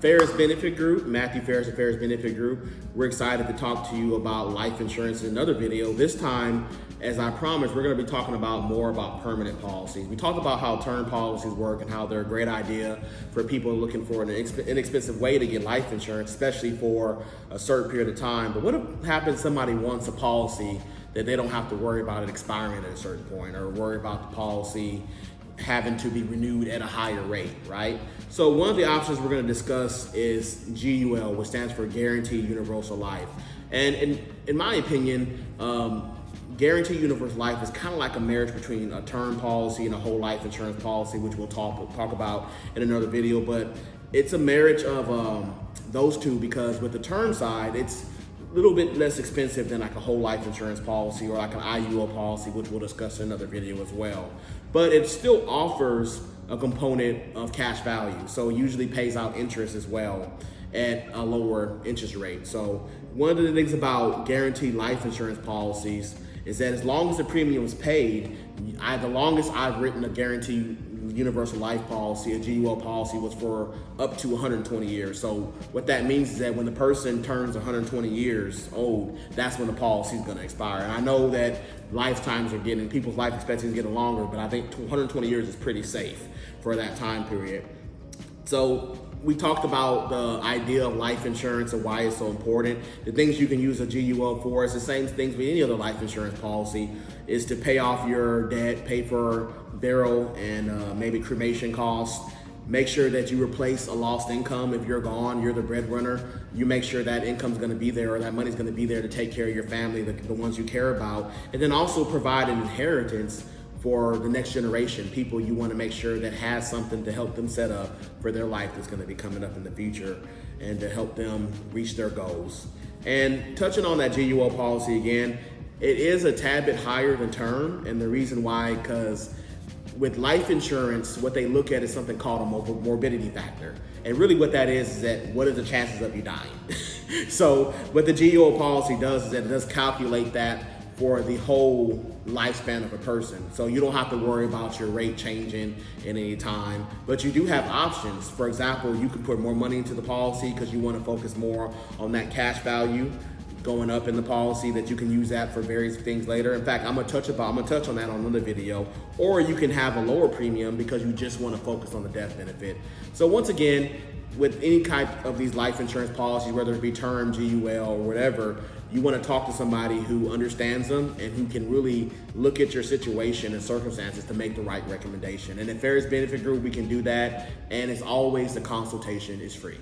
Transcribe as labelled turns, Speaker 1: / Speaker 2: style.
Speaker 1: Ferris Benefit Group, Matthew Ferris of Ferris Benefit Group. We're excited to talk to you about life insurance in another video. This time, as I promised, we're going to be talking about more about permanent policies. We talked about how term policies work and how they're a great idea for people looking for an inexpensive way to get life insurance, especially for a certain period of time. But what happens if somebody wants a policy that they don't have to worry about it expiring at a certain point, or worry about the policy having to be renewed at a higher rate, right? So one of the options we're going to discuss is GUL, which stands for Guaranteed Universal Life. And in my opinion, Guaranteed Universal Life is kind of like a marriage between a term policy and a whole life insurance policy, which we'll talk about in another video. But it's a marriage of those two, because with the term side, it's a little bit less expensive than like a whole life insurance policy or like an IUL policy, which we'll discuss in another video as well. But it still offers a component of cash value. So it usually pays out interest as well at a lower interest rate. So one of the things about guaranteed life insurance policies is that as long as the premium is paid, the longest I've written a guaranteed universal life policy, a GUL policy, was for up to 120 years. So what that means is that when the person turns 120 years old, that's when the policy is going to expire. And I know that people's life expectancy is getting longer, but I think 120 years is pretty safe for that time period. So we talked about the idea of life insurance and why it's so important. The things you can use a GUL for is the same things with any other life insurance policy, is to pay off your debt, pay for burial and maybe cremation costs. Make sure that you replace a lost income. If you're gone, you're the breadwinner, you make sure that income's gonna be there, or that money's gonna be there to take care of your family, the ones you care about. And then also provide an inheritance for the next generation, people you want to make sure that has something to help them set up for their life that's going to be coming up in the future, and to help them reach their goals. And touching on that GUL policy again, it is a tad bit higher than term, and the reason why, because with life insurance, what they look at is something called a morbidity factor. And really what that is that what are the chances of you dying? So what the GUL policy does is that it does calculate that for the whole lifespan of a person. So you don't have to worry about your rate changing at any time, but you do have options. For example, you can put more money into the policy because you want to focus more on that cash value going up in the policy, that you can use that for various things later. In fact, I'm gonna touch on that on another video. Or you can have a lower premium because you just want to focus on the death benefit. So once again, with any type of these life insurance policies, whether it be term, GUL, or whatever, you want to talk to somebody who understands them and who can really look at your situation and circumstances to make the right recommendation. And at Ferris Benefit Group, we can do that. And as always, the consultation is free.